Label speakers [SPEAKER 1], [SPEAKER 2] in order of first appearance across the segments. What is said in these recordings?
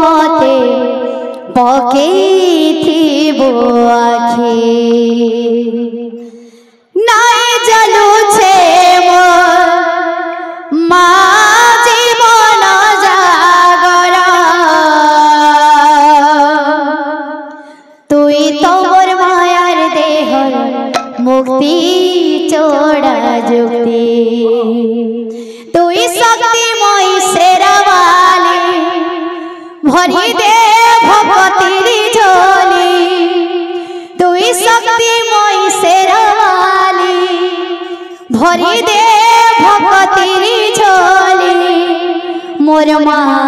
[SPEAKER 1] मते पकेइथिबो आखि नाई जलुछे मोर मा जीवन जागर तुई तो मोर मायार देहर मुक्ति चोड़ा जुक्ति तुई शक्तिमय शेरावाली भरी दे भगवतीर झोली तुई शक्तिमय शेरावाली भरी दे भगवतीर झोली मोर माँ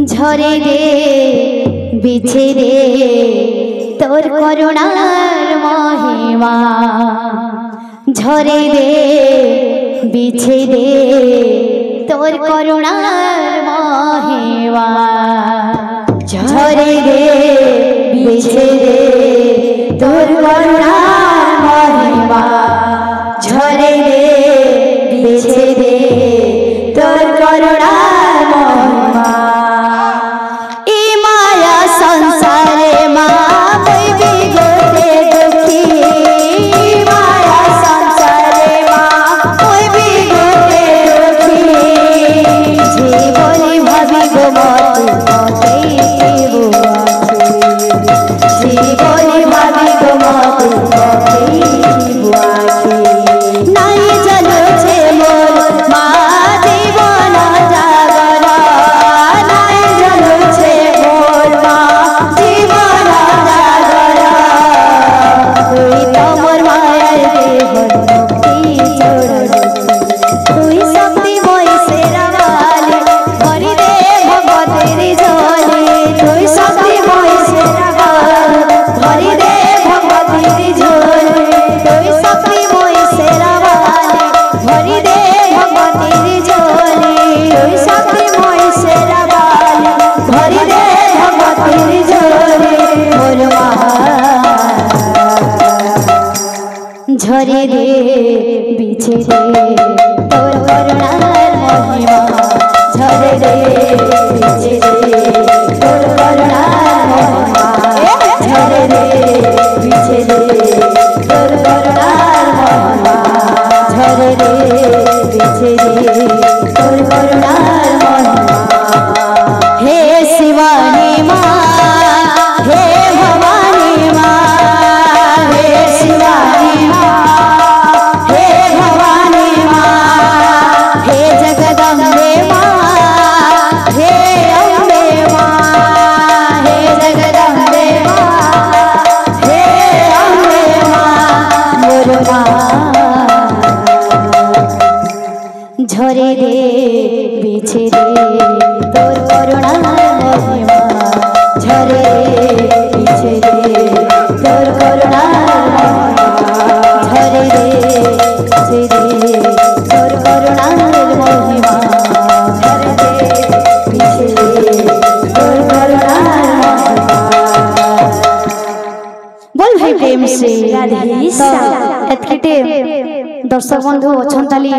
[SPEAKER 1] झरे दे बिछे दे तोर करुणार महिमा झरे दे बिछे दे तोर करुणार महिमा झरे दे बिछे दे तोर करुणार महिमा झरे दे बिछे दे तोर करुणार महिमा ई माया संसारे माँ कोई भी गोते दुखी माया संसारे माँ कोई भी गोते दुखी जीवनी भाभी गो मत पकेइथिबो आखि जीवनी भाभी गो मत पकेइथिबो आखि नाई जलुछे मोर मा जीवन जागर नाई जलुछे मोर मा जीवन जागर तुई तो मोर मायार देहर मुक्ति चोड़ा तुई शक्तिमय शेरावाली भरी दे भगवतीर झोली तुई शक्तिमय शेरावाली भरी दे भगवतीर झोली तुई शक्तिमय शेरावाली भरी दे भगवतीर झोली तुई शक्तिमय शेरावाली भरी दे भगवतीर झोली मोर माँ झरे दे बिछे दे तोर करुणार महिमा झरे दे बिछे दे तोर करुणार महिमा झरे दे बिछे दे तोर करुणार महिमा झरे दे बिछे दे तोर करुणार महिमा हे शिवानी माँ हे भवानी माँ हे शिवानी माँ हे भवानी माँ हे जगदम्बे माँ हे अम्बे माँ हे जगदम्बे माँ हे अम्बे माँ मोर माँ झरे दे बिछे दे तोर करुणार महिमा झरे दे बिछे दे तोर करुणार महिमा झरे दे बिछे दे तोर करुणार महिमा झरे दे बिछे दे तोर करुणार महिमा बोल भाई प्रेम से राधे श्याम एतकेटे दर्शक बंधु अछंताली।